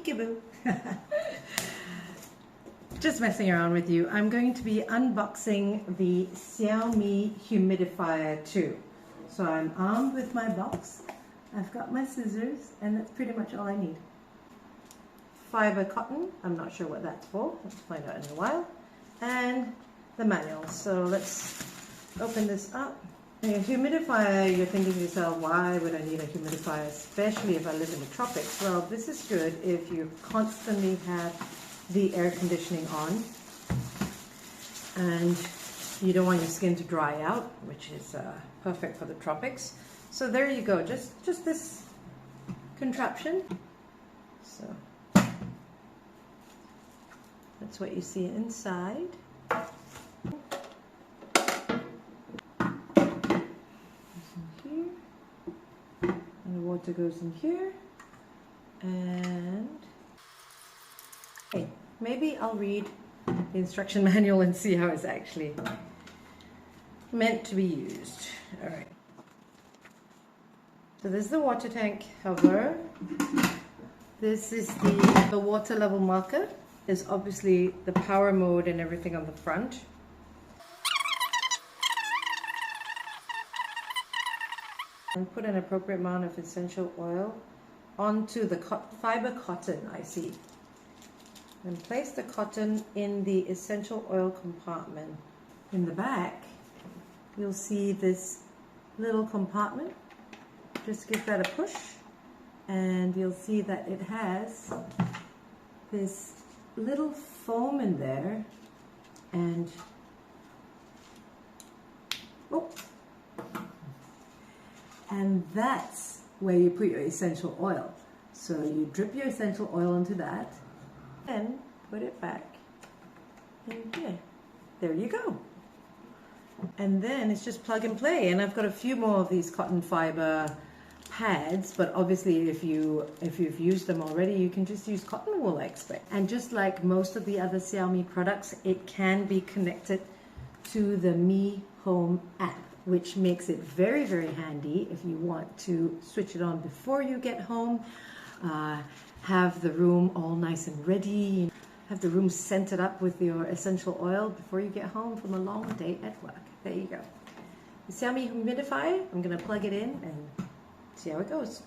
Peekaboo. Just messing around with you. I'm going to be unboxing the Xiaomi Humidifier 2. So I'm armed with my box. I've got my scissors, and that's pretty much all I need. Fiber cotton, I'm not sure what that's for. Let's find out in a while. And the manual. So let's open this up. A humidifier, you're thinking to yourself, why would I need a humidifier, especially if I live in the tropics? Well, this is good if you constantly have the air conditioning on and you don't want your skin to dry out, which is perfect for the tropics. So there you go, just this contraption. So that's what you see inside. Water goes in here, and hey, maybe I'll read the instruction manual and see how it's actually meant to be used. All right. So this is the water tank cover. This is the water level marker. There's obviously the power mode and everything on the front. And put an appropriate amount of essential oil onto the fiber cotton, I see. And place the cotton in the essential oil compartment. In the back, you'll see this little compartment. Just give that a push, and you'll see that it has this little foam in there, and and that's where you put your essential oil. So you drip your essential oil into that and put it back in here. There you go. And then it's just plug and play. And I've got a few more of these cotton fiber pads, but obviously if you've used them already, you can just use cotton wool, I expect. And just like most of the other Xiaomi products, it can be connected to the Mi Home app, which makes it very, very handy if you want to switch it on before you get home, have the room all nice and ready, have the room scented up with your essential oil before you get home from a long day at work. There you go. The Xiaomi humidifier, I'm going to plug it in and see how it goes.